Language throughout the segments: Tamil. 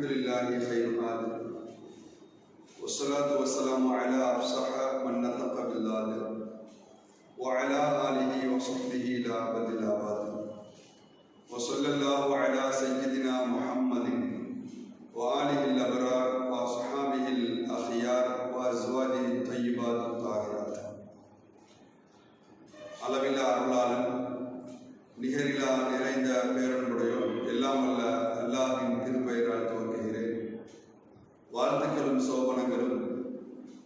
لله خير حاضر والصلاة والسلام على أفصح من نطق بالله وعلى آله وصحبه لا أبد الآباد وصلى الله على سيدنا محمد وآله الأبرار وأصحابه الأخيار وأزواجه الطيبات الطاهرات. அளவில்லா அருளாளன் நிகரிலா நிறைந்த பேரன்புடையோர் எல்லாம் வல்ல அல்லாஹ்வின் திருப்பெயரால் துவங்குகிறேன். வாழ்த்துக்களும் சோபனங்களும்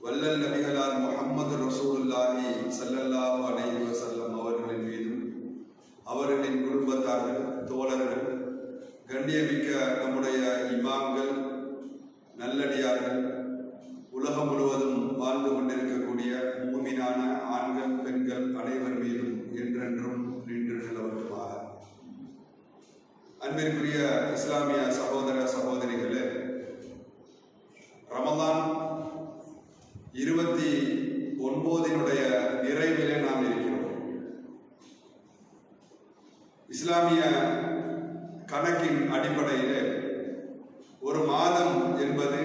வல்லல் நபிகளார் முஹம்மது ரசூலுல்லாஹி ஸல்லல்லாஹு அலைஹி வஸல்லம் அவர்களின் மீதும் அவர்களின் குடும்பத்தார்கள், தோழர்கள், கண்ணியமிக்க நம்முடைய இமாம்கள், நல்லடியார்கள், உலகம் முழுவதும் வாழ்ந்து கொண்டிருக்கக்கூடிய மூமினான ஆண்கள், பெண்கள் அனைவர் மீதும் என்றென்றும் நின்று நிலவட்டுமாக. அன்பிற்குரிய இஸ்லாமிய சகோதர சகோதரிகளே, ரமலான் 29 நிறைவிலே நாம் இருக்கிறோம். இஸ்லாமிய கணக்கின் அடிப்படையிலே ஒரு மாதம் என்பது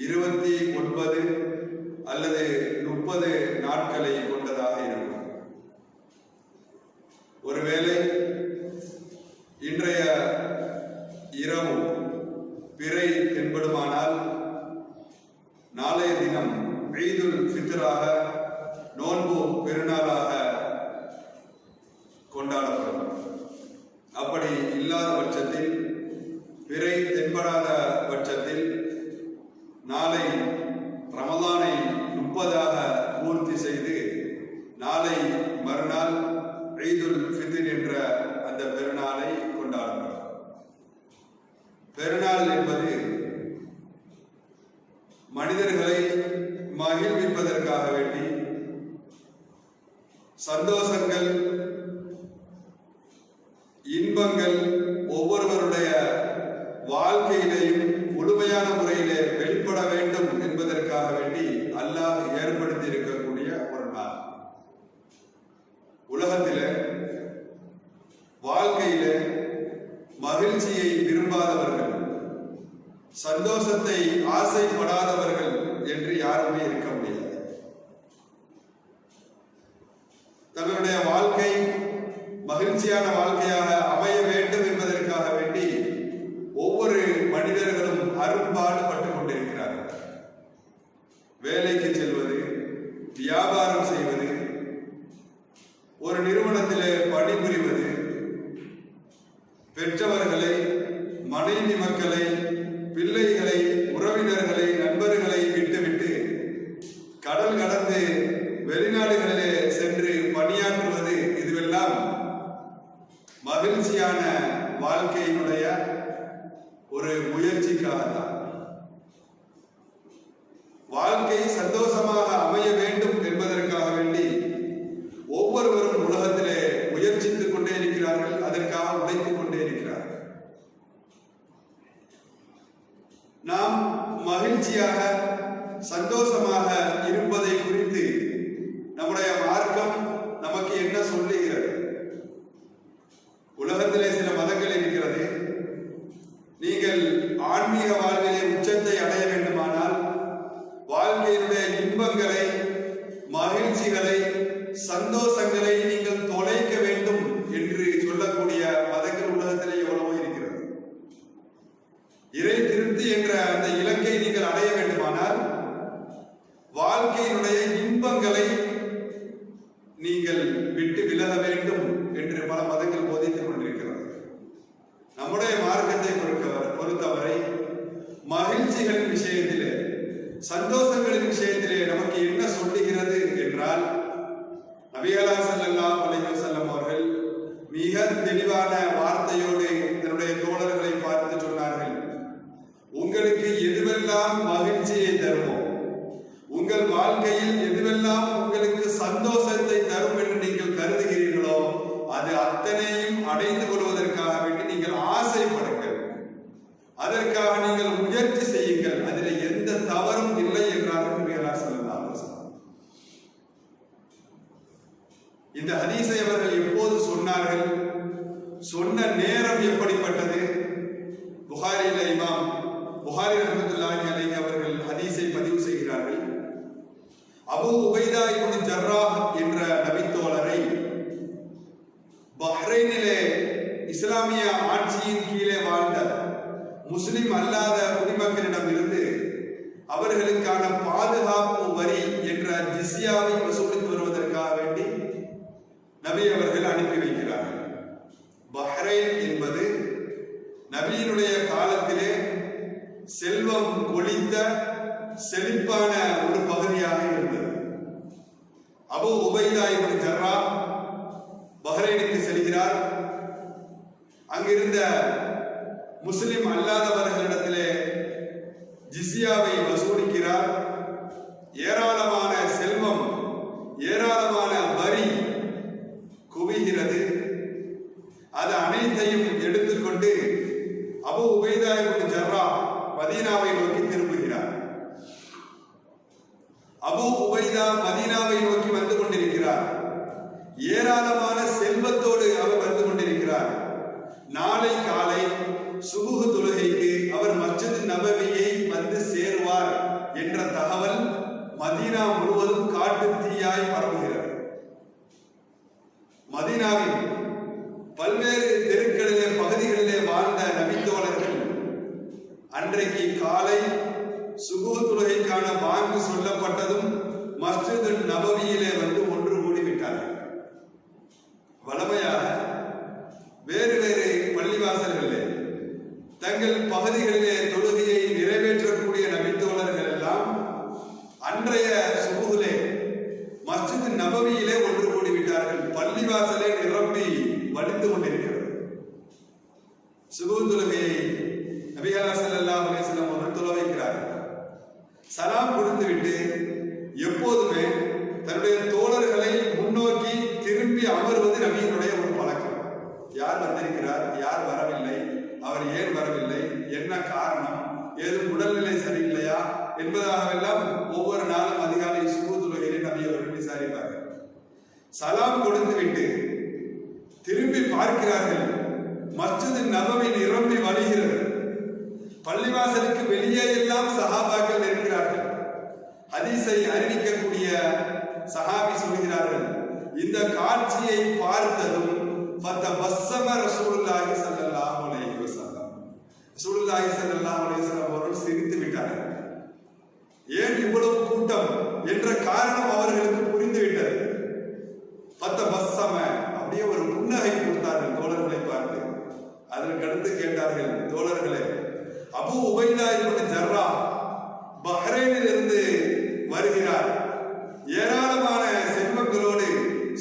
29 அல்லது 30 நாட்களை கொண்டதாக இருக்கும். ஒருவேளை இன்றைய இரவு பிறை தென்படுமானால் நாளைய தினம் ஈதுல் ஃபித்ராக, நோன்பு பெருநாளாக கொண்டாடப்படும். அப்படி இல்லாத பட்சத்தில், பிறை தென்படாத பட்சத்தில் நாளை ரமலானை 30ஆக பூர்த்தி செய்து நாளை மறுநாள் ஈதுல் ஃபித்ர் என்ற அந்த பெருநாளை கொண்டாடுகிறார். பெருநாள் என்பது மனிதர்களை மகிழ்விப்பதற்காக வேண்டி சந்தோஷங்கள், இன்பங்கள் ஒவ்வொருவருடைய வாழ்க்கையிலேயும் முழுமையான முறையிலே வெளிப்பட வேண்டும் என்பதற்காக வேண்டி அல்லாஹ் ஏற்படுத்தி இருக்கக்கூடிய ஒரு நாள். உலகத்திலே வாழ்க்கையிலே மகிழ்ச்சியை விரும்பாதவர்கள், சந்தோஷத்தை ஆசைப்படாதவர்கள் என்று யாருமே இருக்க முடியாது. தங்களுடைய வாழ்க்கை மகிழ்ச்சியான வாழ்க்கையாக அமைய வேண்டும் என்பதற்காக வேண்டி ஒவ்வொரு மனிதர்களும் அரும்பாடுபட்டுக் கொண்டிருக்கிறார்கள். வேலைக்கு செல்வது, வியாபாரம் செய்வது, ஒரு நிறுவனத்திலே பணிபுரிவது, பெற்றவர்களை, மனைவி மக்களை, பிள்ளைகளை, உறவினர்களை, நண்பர்களை விட்டுவிட்டு கடல் கடந்து வெளிநாடுகளிலே சென்று பணியாற்றுவது, இதுவெல்லாம் மகிழ்ச்சியான வாழ்க்கையினுடைய ஒரு முயற்சிக்காகத்தான். வாழ்க்கை சந்தோஷமாக அமைய வேண்டும் என்பதற்காக வேண்டி ஒவ்வொருவரும் உலகத்திலே முயற்சித்துக் கொண்டே இருக்கிறார்கள், அதற்காக உழைத்துக் கொண்டே இருக்கிறார்கள். நாம் மகிழ்ச்சியாக சந்தோஷமாக இருப்பதை குறித்து நம்முடைய மார்க்கம் நமக்கு என்ன சொல்லுகிறது? உலகத்திலே சில மதங்கள் இருக்கிறது. நீங்கள் ஆன்மீக வாழ்விலே உச்சத்தை அடைய வேண்டுமானால் வாழ்க்கையினுடைய இன்பங்களை, மகிழ்ச்சிகளை, சந்தோஷங்களை நீங்கள் தொலைக்க வேண்டும் என்று சொல்லக்கூடிய மதங்கள் உலகத்திலே எவ்வளவோ இருக்கிறது. இறை திருப்தி என்ற அந்த இலக்கை நீங்கள் அடைய வேண்டுமானால் வாழ்க்கையினுடைய இன்பங்களை நீங்கள் விட்டு விலக வேண்டும் என்று பல மதங்கள் போதித்துக் கொண்டிருக்கிறது. நம்முடைய மார்க்கத்தை பொறுத்தவரை மகிழ்ச்சிகளின் விஷயத்திலே, சந்தோஷங்களின் விஷயத்திலே நமக்கு என்ன சொல்லுகிறது என்றால், நபிகளார் ஸல்லல்லாஹு அலைஹி வஸல்லம் அவர்கள் மிக தெளிவான வார்த்தையோடு தன்னுடைய தோழர்களை பார்த்து சொன்னார்கள், உங்களுக்கு எதுவெல்லாம் மகிழ்ச்சியை தருமோ, உங்கள் வாழ்க்கையில் எதுவெல்லாம் உங்களுக்கு சந்தோஷத்தை தரும் என்று நீங்கள் கருதுகிறீர்களோ அது அத்தனையும் அடைந்து கொள்வதற்காக வேண்டி நீங்கள் ஆசைப்படுங்கள், அதற்காக நீங்கள் முயற்சி செய்யுங்கள், அதில் எந்த தவறும் இல்லை என்றார்கள் நபிகளார் ஸல்லல்லாஹு அலைஹி வஸல்லம். இந்த ஹதீஸை அவர்கள் எப்போது சொன்னார்கள்? சொன்ன நேரம் எப்படிப்பட்டது? புகாரில இமாம் புகாரி ரஹ்மத்துல்லாஹி அலைஹி அவர்கள் ஹதீஸை பதிவு செய்கிறார்கள். அபூ உபைதா இப்னு ஜர்ராஹ் என்ற நபித்தோழரை பஹ்ரைனிலே இஸ்லாமிய ஆட்சியின் கீழே வாழ்ந்த முஸ்லிம் அல்லாத குடிமக்களிடம் இருந்து அவர்களுக்கான பாதுகாப்பு வரி என்ற ஜிஸ்யாவை வசூலித்து வருவதற்காக வேண்டி நபி அவர்கள் அனுப்பி வைக்கிறார்கள். பஹ்ரைன் என்பது நபியினுடைய காலத்திலே செல்வம் கொழித்த செழிப்பான ஒரு பகுதியாக இருந்தது. அபூ உபைதா இப்னு ஜர்ராஹ் பஹ்ரைனுக்கு செல்கிறார். அங்கிருந்த முஸ்லிம் அல்லாதவர்களிடத்திலே ஜிஸ்யாவை வசூலிக்கிறார். ஏராளமான செல்வம், ஏராளமான வரி குவிகிறது. அது அனைத்தையும் எடுத்துக்கொண்டு அபூ உபைதா இப்னு ஜர்ராஹ் மதீனாவை நோக்கி திரும்புகிறார். அபூ உபைதா மதீனாவை நோக்கி வந்து கொண்டிருக்கிறார். ஏராளமான செல்வத்தோடு அவர் வந்து கொண்டிருக்கிறார். நாளை காலை சுபுஹ் தொழுகைக்கு அவர் மஸ்ஜித் நபவியை வந்து சேருவார் என்ற தகவல் மதீனா முழுவதும் காட்டு தீயாய் பரவுகிறது. மதீனாவின் பல்வேறு தெருக்களிலே பகுதிகளிலே வாழ்ந்த நபித்தோழர்கள் அன்றைக்கு காலை சுபுஹ் தொழுகைக்கான வாங்கு சொல்லப்பட்டதும் மஸ்ஜித் நபவியிலே வந்து ஒன்று கூடிவிட்டார்கள். வளமையாக வேறு வேறு பள்ளிவாசல்களிலே தங்கள் பகுதிகளிலே தொழுகையை நிறைவேற்றக்கூடிய நபித்தோழர்கள் எல்லாம் அன்றைய சுபுஹிலே மஸ்ஜித் நபவியிலே ஒன்று கூடிவிட்டார்கள். பள்ளிவாசலை நிரம்பி வடிந்து கொண்டிருக்கிறது. சுபுஹ் தொழுகையை நபிகள் ஸல்லல்லாஹு அலைஹி வஸல்லம் அவர்கள் தொழ வைக்கிறார்கள். சலாம் கொடுத்துவிட்டு எப்போதுமே தன்னுடைய தோழர்களை முன்னோக்கி திரும்பி அமர்வது நபியினுடைய ஒரு பழக்கம். யார் வந்திருக்கிறார், யார் வரவில்லை, அவர் ஏன் வரவில்லை, என்ன காரணம், ஏதும் உடல்நிலை சரியில்லையா என்பதாகவெல்லாம் ஒவ்வொரு நாளும் அதிகாலை சுபுஹ் தொழுகையிலே நபி அவர்கள் விசாரிப்பார்கள். சலாம் கொடுத்து விட்டு திரும்பி பார்க்கிறார்கள். மஸ்ஜித் நபவி நிரம்பி வழிகிறது. பள்ளிவாசலுக்கு வெளியே எல்லாம் சஹாபாக்கள் இருக்கிறார்கள். ஹதீஸை அறிவிக்கக்கூடிய சஹாபி சொல்கிறார்கள், இந்த காட்சியை பார்த்ததும் ஃபதபஸ்ஸம ரசூலுல்லாஹி ஸல்லல்லாஹு அலைஹி வஸல்லம், ரசூலுல்லாஹி ஸல்லல்லாஹு அலைஹி வஸல்லம் அவர்கள் சிரித்து விட்டார்கள். ஏன் இவ்வளவு கூட்டம் என்ற காரணம் அவர்களுக்கு புரிந்துவிட்டது. ஃபதபஸ்ஸம, அப்படியே ஒரு புன்னகை கொடுத்தார்கள் தோழர்களை பார்த்து. அதற்கடுத்து கேட்டார்கள், தோழர்களே, அபூ உபைதா இப்னு ஜர்ராஹ் பஹ்ரைனில் இருந்து வருகிறார், ஏராளமான செல்வங்களோடு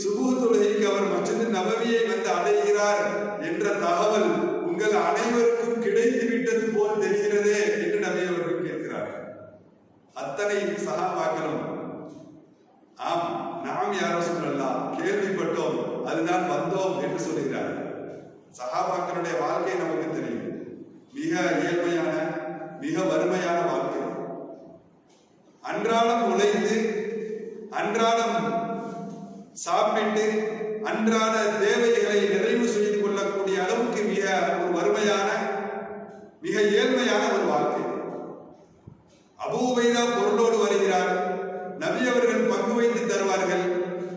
சுபுஹ் தொழுகைக்கு அவர் மஸ்ஜித் நபவியை வந்து அடைகிறார் என்ற தகவல் உங்கள் அனைவருக்கும் கிடைத்து விட்டது போல் தெரிகிறதே என்று நபி அவர்கள் கேட்கிறார்கள். அத்தனை சஹாபாக்களும் ஆம், நாம் யா ரசூலல்லாஹ் கேள்விப்பட்டோம், அதுதான் வந்தோம் என்று சொல்கிறார்கள். சஹாபாக்களுடைய வாழ்க்கை நமக்கு தெரியும். மிக ஏழ்மையான, மிக வறுமையான வாழ்க்கை. அன்றாடம் உழைத்து, அன்றாடம் சாப்பிட்டு, அன்றாட தேவைகளை நிறைவு செய்து கொள்ளக்கூடிய அளவுக்கு மிக ஒரு வறுமையான, மிக ஏழ்மையான ஒரு வாழ்க்கை. அபூ உபைதா பொருளோடு வருகிறார். நபி அவர்கள் பங்கு வைத்து தருவார்கள்.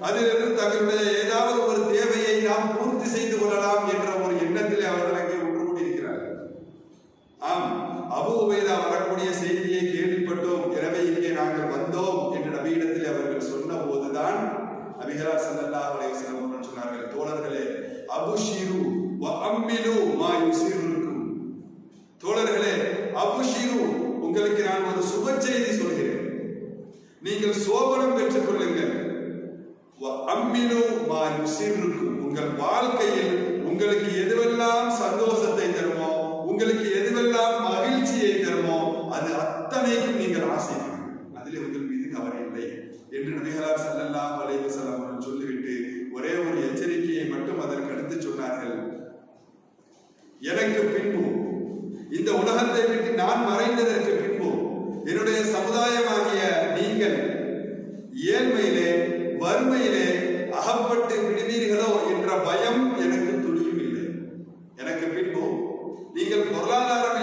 அதிலிருந்து தங்களுடைய ஏதாவது ஒரு தேவையை நாம் பூர்த்தி செய்து கொள்ளலாம் என்ற ஒரு எண்ணத்திலே அவர்கள் அங்கே ஒன்று கூடியிருக்கிறார்கள். ஆம், அபூ உபைதா வரக்கூடிய செய்தியை கேள்விப்பட்டோம், எனவே இங்கே நாங்கள் வந்தோம் என்று நபியிடத்தில் அவர்கள் சொன்ன போதுதான் நபிகளார் ஸல்லல்லாஹு அலைஹி வஸல்லம் அவர்கள் சொன்னார்கள், தோழர்களே, அபுஷிரு வ அம்மிலு மா யுஸிருக்கும், தோழர்களே, அபுஷிரு, உங்களுக்கு நான் ஒரு சுப செய்தி சொல்கிறேன், நீங்கள் சோபனம் பெற்றுக் கொள்ளுங்கள். வ அம்மிலு மா யுஸிருக்கும், உங்கள் வாழ்க்கையில் உங்களுக்கு எதுவெல்லாம் சந்தோஷத்தை தருமோ, உங்களுக்கு எதுவெல்லாம் மகிழ்ச்சியை தருமோ, அது அத்தனைக்கும் நீங்கள் ஆசைப்படுங்கள், அதிலே உங்கள் மீது கவலை இல்லை என்று நபிகளார் ஸல்லல்லாஹு அலைஹி வஸல்லம் அவர்கள் சொல்லிவிட்டு ஒரே ஒரு எச்சரிக்கையை மட்டும் அதற்கு அடுத்து சொன்னார்கள், எனக்கு பின்பு, இந்த உலகத்தை விட்டு நான் மறைந்ததற்கு பின்பு என்னுடைய சமுதாயமாகிய நீங்கள் ஏழ்மையிலே, வறுமையிலே அகப்பட்டு விடுவீர்களோ என்ற பயம் எனக்கு துளியும் இல்லை. எனக்கு பின்பு நீங்கள் பொருளாதாரம்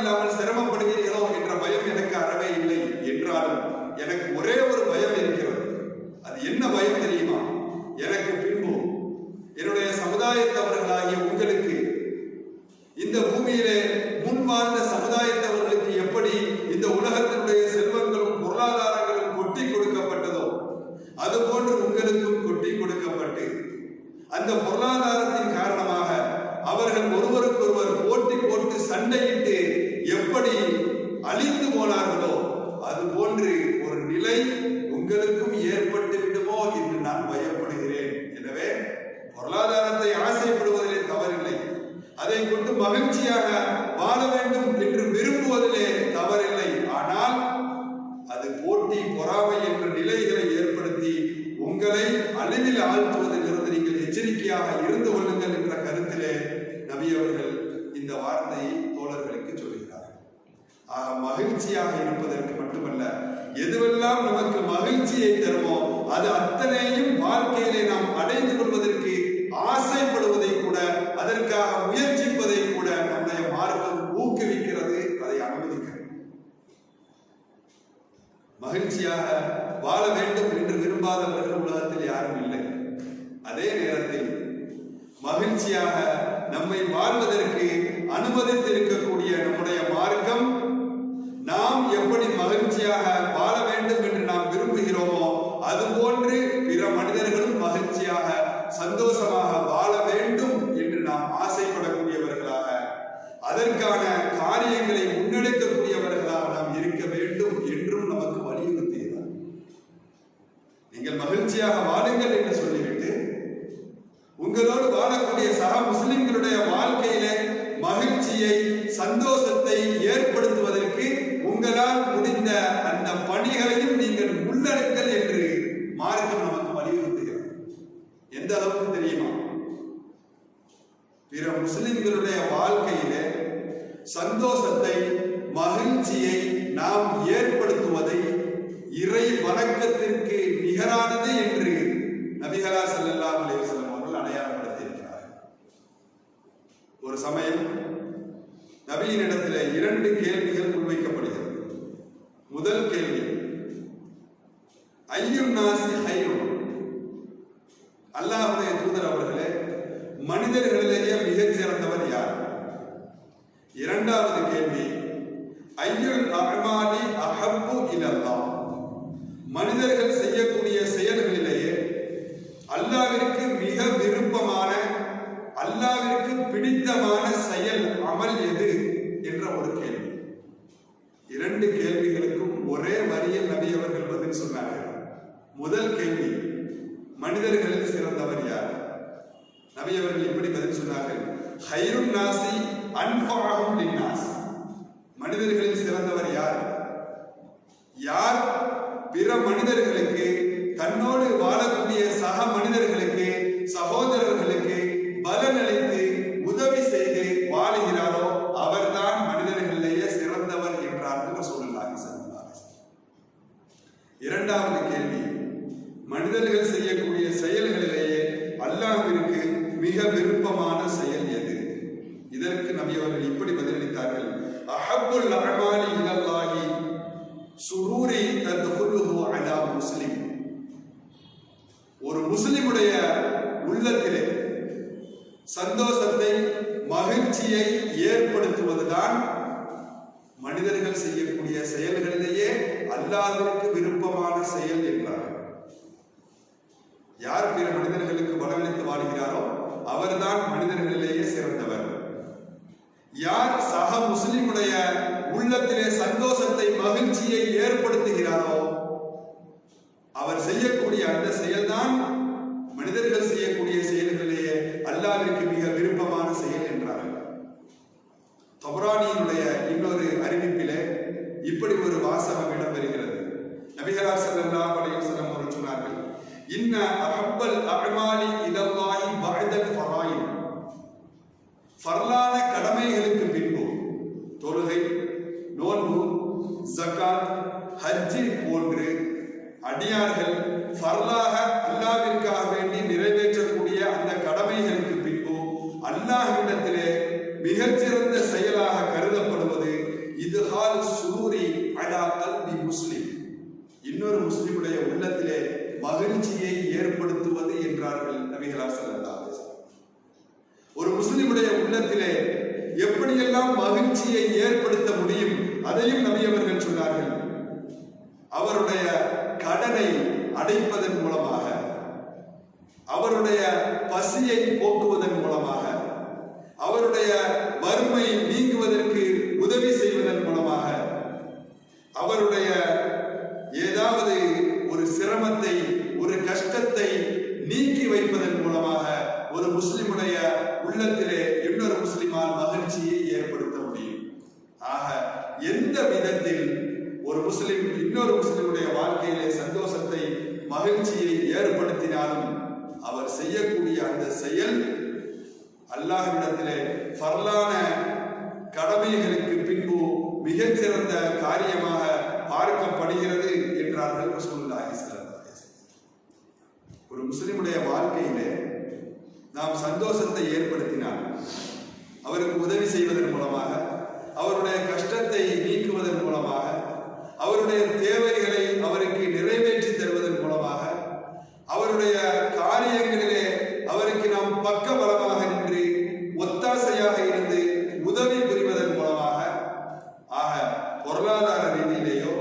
பூமியிலே முன் வாழ்ந்த சமுதாயத்தவர்களுக்கு எப்படி இந்த உலகத்தினுடைய செல்வங்களும் பொருளாதாரங்களும் கொட்டி கொடுக்கப்பட்டதோ அதுபோன்று உங்களுக்கும் கொட்டி கொடுக்கப்பட்டு அந்த பொருளாதாரத்தின் காரணமாக அவர்கள் ஒருவருக்கொருவர் போட்டி போட்டு சண்டையிட்டு எப்படி அழிந்து போனார்களோ அதுபோன்று ஒரு நிலை உங்களுக்கும் ஏற்பட்டு விடுமோ என்று நான் பயப்படுகிறேன். எனவே பொருளாதாரத்தை ஆசைப்படுவதிலே தவறில்லை, அதை கொண்டு மகிழ்ச்சியாக வாழ வேண்டும் என்று விரும்புவதிலே தவறில்லை. ஆனால் அது போட்டி பொறாமை என்ற நிலைகளை ஏற்படுத்தி உங்களை அழிவில் ஆழ்த்துவதிலிருந்து நீங்கள் எச்சரிக்கையாக இருந்து கொள்ளுங்கள் என்ற கருத்திலே நபி அவர்கள் இந்த வார்த்தையை தோழர்களுக்கு சொல்கிறார்கள். ஆக மகிழ்ச்சியாக இருப்பதற்கு மட்டுமல்ல, எதுவெல்லாம் நமக்கு மகிழ்ச்சியை தருமோ அது அத்தனையும் வாழ்க்கையிலே நாம் அடைந்து கொள்வதற்கு ஆசைப்படுவதை கூட, அதற்காக முயற்சிப்பதை கூட நம்முடைய மார்க்கம் ஊக்குவிக்கிறது, அதை அனுமதிக்கிறது. மகிழ்ச்சியாக வாழ வேண்டும் என்று விரும்பாதவர்கள் உலகத்தில் யாரும் இல்லை. அதே நேரத்தில் மகிழ்ச்சியாக நம்மை வாழ்வதற்கு அனுமதித்திருக்கக்கூடிய நம்முடைய மார்க்கம் நாம் எப்படி மகிழ்ச்சியாக வாழ வேண்டும் என்று நாம் விரும்புகிறோமோ அதுபோன்று பிற மனிதர்களும் மகிழ்ச்சியாக சந்தோஷமாக வாழ வேண்டும் என்று நாம் ஆசைப்படக்கூடியவர்களாக, அதற்கான காரியங்களை முன்னெடுக்கக்கூடியவர்களாக நாம் இருக்க வேண்டும் என்றும் நமக்கு வலியுறுத்துகிறார். நீங்கள் மகிழ்ச்சியாக வாழுங்கள் என்று சொல்லிவிட்டு உங்களோடு வாழக்கூடிய சக முஸ்லிம்களுடைய வாழ்க்கையிலே மகிழ்ச்சியை சந்தோஷத்தை ஏற்படுத்துவதற்கு உங்களால் முடிந்த அந்த பணிகளையும் நீங்கள் முன்னெடுங்கள் என்று மார்க்கம் நமக்கு வலியுறுத்துகிறது. எந்த அளவுக்கு தெரியுமா? பிற முஸ்லிம்களுடைய வாழ்க்கையிலே சந்தோஷத்தை மகிழ்ச்சியை நாம் ஏற்படுத்துவதை இறை வணக்கத்திற்கு நிகரானது என்று நபிகளா ஸல்லல்லாஹு அலைஹி வஸல்லம் அவர்கள் அடையாளப்படுத்தியிருக்கிறார்கள். ஒரு சமயம் நபியினிடத்திலே 2 கேள்விகள் முன்வைக்கப்படுகிறது. முதல் கேள்வி, ஐயுன் நாஸி ஹைருன், அல்லாஹ்வுடைய தூதர் அவர்களே, மனிதர்களிலேயே மிகச் சிறந்தவர் யார்? இரண்டாவது கேள்வி, ஐயுல் அஅமாலி அஹப்பு இலல்லாஹ், மனிதர்கள் செய்யக்கூடிய செயல்களிலேயே அல்லாஹ்விற்கு மிக விருப்பமான, அல்லாஹ்விற்கு பிடித்தமான செயல் அமல் எது என்ற ஒரு கேள்வி. 2 கேள்விகளுக்கும் ஒரே வரியில் நபி அவர்கள் பதில் சொன்னார்கள். முதல் கேள்வி, மனிதர்களில் சிறந்தவர் யார்? நபி அவர்கள் இப்படி பதில் சொன்னார்கள், ஹைருன் நாசி அன்ஃபஅஹும் லின்னாஸ், மனிதர்களில் சிறந்தவர் யார்? யார் பிற மனிதர்களுக்கு, தன்னோடு வாழக்கூடிய சக மனிதர்களுக்கு, சகோதரர்களுக்கு பலனளித்து உதவி செய்து வாழுகிறாரோ அவர்தான் மனிதர்களிலேயே சிறந்தவர் என்றார்கள் ரசூலுல்லாஹி ஸல்லல்லாஹு அலைஹி வஸல்லம். இரண்டாவது கேள்வி, மனிதர்கள் செய்யக்கூடிய செயல்களிலேயே அல்லாஹ்விற்கு மிக விருப்பமான செயல் எது? இதற்கு நபி அவர்கள் இப்படி பதிலளித்தார்கள், அஹப்புல் அஅமாலி இலல்லாஹி சுரூரி தத்ஹுலுஹு அலா முஸ்லிம், ஒரு முஸ்லிமுடைய உள்ளத்திலே சந்தோஷத்தை மகிழ்ச்சியை ஏற்படுத்துவதுதான் மனிதர்கள் செய்யக்கூடிய செயல்களிலேயே அல்லாஹ்விற்கு விருப்பமான செயல் என்றார். யார் பிற மனிதர்களுக்கு பலனளித்து வாழ்கிறாரோ அவர்தான் மனிதர்களிலேயே சிறந்தவர். யார் சக முஸ்லிமுடைய உள்ளத்திலே சந்தோஷத்தை மகிழ்ச்சியை ஏற்படுத்துகிறாரோ அவர் செய்யக்கூடிய அந்த செயல்தான் மனிதர்கள் செய்யக்கூடிய செயல்களிலேயே அல்லாஹ்விற்கு மிக விருப்பமான செயல் என்றார்கள். தபரானியினுடைய இன்னொரு அறிவிப்பிலே இப்படி ஒரு வாசகம் இடம்பெறுகிறது. நபிகளார் ஸல்லல்லாஹு அலைஹி வஸல்லம் அவர்கள் சொன்னார்கள், இன்ன அஹப்பல் அஅமாலி இலல்லாஹி பஅதல் ஃபராயித், ஃபர்லான கடமைகளுக்கு பின்பு தொழுகை, நோன்பு, ஜகாத், ஹஜ் போன்று அடியார்கள் ஃபர்லாக அல்லாஹ்விற்காக வேண்டி நிறைவேற்றக்கூடிய அந்த கடமைகளுக்கு பின்பு அல்லாஹ்விடத்திலே மிகச்சிறந்த செயலாக கருதப்படுவது இத்ஹால் சுரூரி அலா கல்பி முஸ்லிம், இன்னொரு முஸ்லிமுடைய உள்ளத்திலே மகிழ்ச்சியை ஏற்படுத்துவது என்றார்கள் நபிகளார் ஸல்லல்லாஹு அலைஹி வஸல்லம். ஒரு முஸ்லிமுடைய உள்ளத்திலே எப்படியெல்லாம் மகிழ்ச்சியை ஏற்படுத்த முடியும் அதையும் நபி அவர்கள் சொன்னார்கள். அவருடைய கடனை அடைப்பதன் மூலமாக, அவருடைய பசியை போக்குவதன் மூலமாக, அவருடைய வறுமை நீங்குவதற்கு உதவி செய்வதன் மூலமாக, அவருடைய ஏதாவது ஒரு சிரமத்தை, ஒரு கஷ்டத்தை நீக்கி வைப்பதன் மூலமாக ஒரு முஸ்லிமுடைய உள்ளத்திலே இன்னொரு முஸ்லிமால் மகிழ்ச்சியை ஏற்படுத்த முடியும். ஆக எந்த விதத்தில் ஒரு முஸ்லிம் இன்னொரு முஸ்லிமுடைய வாழ்க்கையிலே சந்தோஷத்தை, மகிழ்ச்சியை ஏற்படுத்தினாலும் அவர் செய்யக்கூடிய அந்த செயல் அல்லாஹ்விடத்திலே ஃபர்லான கடமைகளுக்கு பின்பு மிகச்சிறந்த காரியமாக பார்க்கப்படுகிறது என்றார்கள் ரசூலுல்லாஹி ஸல்லல்லாஹு அலைஹி வஸல்லம். ஒரு முஸ்லிமுடைய வாழ்க்கையிலே நாம் சந்தோஷத்தை ஏற்படுத்தினால், அவருக்கு உதவி செய்வதன் மூலமாக, அவருடைய கஷ்டத்தை நீக்குவதன் மூலமாக, அவருடைய தேவைகளை அவருக்கு நிறைவேற்றி தருவதன் மூலமாக, அவருடைய காரியங்களிலே அவருக்கு நாம் பக்கபலமாக நின்று ஒத்தாசையாக இருந்து உதவி புரிவதன் மூலமாக, ஆக பொருளாதார ரீதியிலேயோ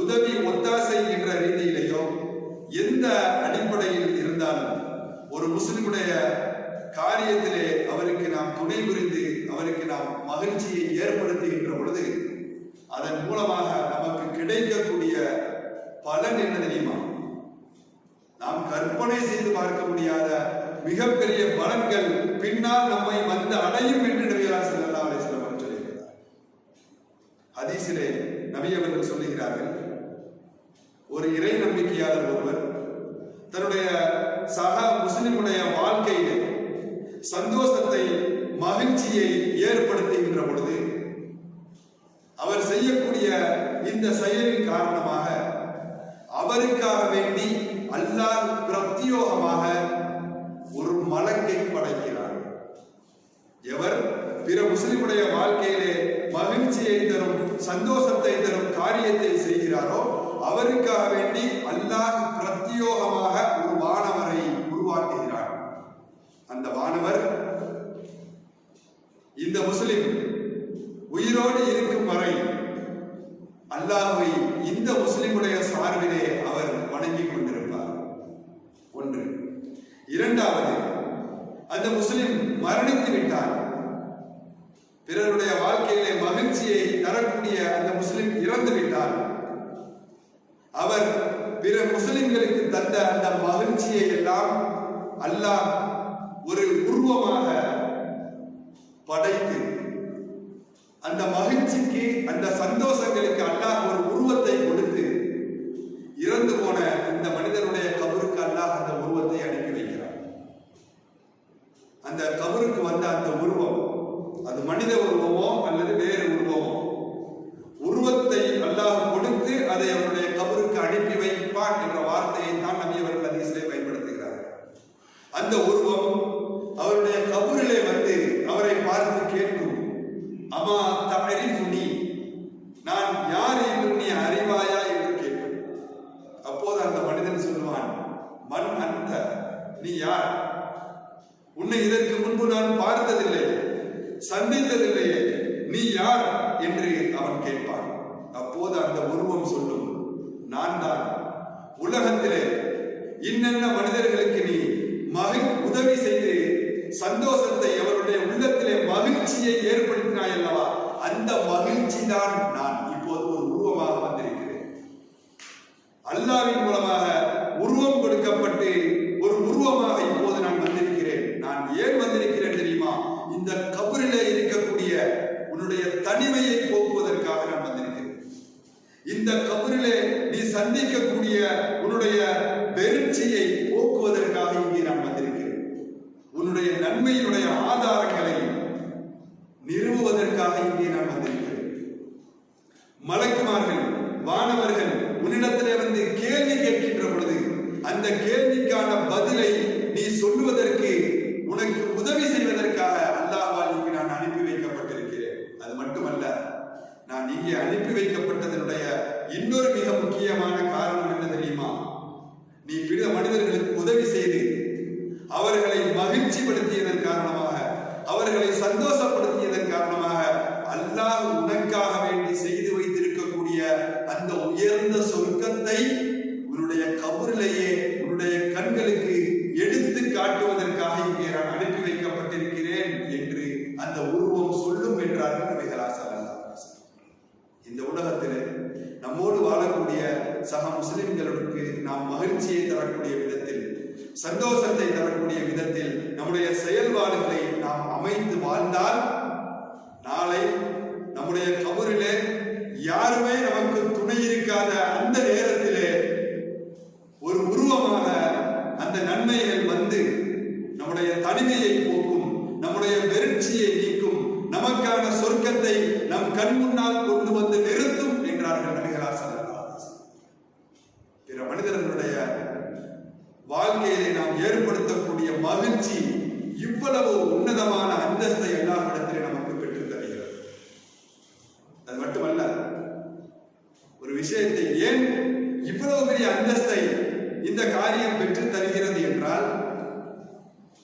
உதவி ஒத்தாசை என்ற ரீதியிலேயோ எந்த அடிப்படையில் இருந்தாலும் ஒரு முஸ்லிமுடைய காரியத்திலே அவருக்கு நாம் துணை புரிந்து அவருக்கு நாம் மகிழ்ச்சியை ஏற்படுத்துகின்ற பொழுது அதன் மூலமாக நமக்கு கிடைக்கக்கூடிய பலன் என்ன தெரியுமா? நாம் கற்பனை செய்து பார்க்க முடியாத மிகப்பெரிய பலன்கள் பின்னால் நம்மை வந்து அடையும் என்று நபிகள் ஸல்லல்லாஹு அலைஹி வஸல்லம் அவர்கள் சொல்கிறார்கள். ஹதீஸிலே நபி அவர்கள் சொல்லுகிறார்கள், ஒரு இறை நம்பிக்கையாளர் ஒருவர் தன்னுடைய சக முஸ்லிமுடைய வாழ்க்கையிலே சந்தோஷத்தை, மகிழ்ச்சியை ஏற்படுத்துகின்ற பொழுது அவர் செய்யக்கூடிய இந்த செயலின் காரணமாக அவருக்காக வேண்டி அல்லாஹ் பிரத்யோகமாக ஒரு மலக்கை படைக்கிறார். எவர் பிற முஸ்லிமுடைய வாழ்க்கையிலே மகிழ்ச்சியை தரும், சந்தோஷத்தை தரும் காரியத்தை செய்கிறாரோ அவருக்காக வேண்டி அல்லாஹ் பிரத்யோகமாக ஒரு வானவரை உருவாக்குகிறார். அந்த வானவர் இந்த முஸ்லிம் உயிரோடு இருக்கும் வரை அல்லாஹ்வை இந்த முஸ்லிமுடைய சார்பிலே அவர் வணங்கிக் கொண்டிருப்பார். ஒன்று. இரண்டாவது, அந்த முஸ்லிம் மரணித்து விட்டார், பிறருடைய வாழ்க்கையிலே மகிழ்ச்சியை தரக்கூடிய அந்த முஸ்லிம் இறந்து விட்டார், அவர் பிற முஸ்லிம்களுக்கு தந்த அந்த மகிழ்ச்சியை எல்லாம் அல்லாஹ் ஒரு உருவமாக படைத்து, அந்த மகிழ்ச்சிக்கு, அந்த சந்தோஷங்களுக்கு அல்லாஹ் ஒரு உருவத்தை கொடுத்து, இறந்து போன இந்த மனிதனுடைய கபருக்கு அல்லாஹ் அந்த உருவத்தை அனுப்பி வைக்கிறார். அந்த கபருக்கு வந்த அந்த உருவம், அது மனித உருவமோ அல்லது வேறு உருவமோ, உருவத்தை அல்லாஹ் கொடுத்து அதை அவருடைய கபருக்கு அனுப்பி வைப்பான் என்ற வார்த்தையை தான் நபி அவர்கள் ஹதீஸிலே பயன்படுத்துகிறார்கள். அந்த உருவம் அவருடைய கபரிலே வந்து அவரை பார்த்து கேட்கும், அமா தஅரிஃபுனி, நான் யார் என்று நீ அறிவாயா என்று கேட்கும். அப்போது அந்த மனிதன் சொல்லுவான், மன் அன்த, நீ யார்? உன்னை இதற்கு முன்பு நான் பார்த்ததில்லை, சந்தித்ததில்லையே, நீ யார் என்று அவன் கேட்பான். அப்போது அந்த உருவம் சொல்லும், நான் தான் உலகத்திலே இன்னென்ன மனிதர்களுக்கு நீ உதவி செய்து சந்தோஷத்தை, அவருடைய உள்ளத்திலே மகிழ்ச்சியை ஏற்படுத்தினாய் அல்லவா, அந்த மகிழ்ச்சி தான் நான் இப்போது ஒரு உருவமாக வந்திருக்கிறேன். அல்லாஹ்வின் மூலமாக உருவம் கொடுக்கப்பட்டு ஒரு உருவமாக இப்போது நான் வந்திருக்கிறேன். நான் ஏன் வந்திருக்கிறேன் தெரியுமா? இந்த கபரிலே இருக்கக்கூடிய உன்னுடைய தனிமையை போக்குவதற்காக நான் வந்திருக்கிறேன். இந்த கபரிலே நீ சந்திக்கக்கூடிய உன்னுடைய வெறுச்சியை போக்குவதற்காக இங்கே நான் வந்திருக்கிறேன். உன்னுடைய நன்மையினுடைய ஆதாரங்களை நிறுவுவதற்காக இங்கே நான் வந்திருக்கிறேன். மலக்குமார்கள், வானவர்கள் உன்னிடத்திலே வந்து கேள்வி கேட்கின்ற பொழுது அந்த கேள்விக்கான பதிலை நீ சொல்லுவதற்கு, உனக்கு உதவி செய்வதற்காக அல்லாஹ்வால் இங்கு நான் அனுப்பி வைக்கப்பட்டிருக்கிறேன். அது மட்டுமல்ல, நான் இங்கே அனுப்பி வைக்கப்பட்டதனுடைய இன்னொரு மிக முக்கியமான காரணம் என்ன தெரியுமா? நீ பிற மனிதர்களுக்கு உதவி செய்து அவர்களை மகிழ்ச்சிப்படுத்தியதன் காரணமாக, அவர்களை சந்தோஷப்படுத்தியதன் காரணமாக காரணமாக அல்லாஹ் உனக்காக வேண்டி செய்து வைத்திருக்கக்கூடிய அந்த உயர்ந்த சொர்க்கத்தை உன்னுடைய கபரிலேயே உன்னுடைய கண்களுக்கு எடுத்து காட்டுவதற்காக இங்கே நான் அனுப்பி வைக்கப்பட்டிருக்கிறேன் என்று அந்த உருவம் சொல்லும் என்றார்கள் நபிகள் ஸல்லல்லாஹு அலைஹி வஸல்லம். இந்த உலகத்திலே நம்மோடு வாழக்கூடிய சக முஸ்லிம்களுக்கு நாம் மகிழ்ச்சியை தரக்கூடிய விதத்தில், சந்தோஷத்தை தரக்கூடிய விதத்தில் நம்முடைய செயல்பாடுகளை நாம் அமைத்து வாழ்ந்தால் நாளை நம்முடைய கபரிலே யாருமே நமக்கு துணை இருக்காத அந்த நேரத்திலே ஒரு உருவமாக அந்த நன்மைகள் வந்து நம்முடைய தனிமையை போக்கும், நம்முடைய வெறுச்சியை நீக்கும், நமக்கான சொர்க்கத்தை நம் கண் முன்னால் கொண்டு வந்து நிறுத்தும் என்றார்கள் நபிகள் ஸல்லல்லாஹு அலைஹி வஸல்லம். பிற மனிதர்களுடைய வாழ்க்கையிலே நாம் ஏற்படுத்தக்கூடிய மகிழ்ச்சி இவ்வளவு உன்னதமான அந்தஸ்தை எல்லாரிடத்திலே நமக்கு பெற்றுத் தருகிறது. அது மட்டுமல்ல, ஒரு விஷயத்தை ஏன் இவ்வளவு பெரிய அந்தஸ்தை இந்த காரியம் பெற்றுத் தருகிறது என்றால்,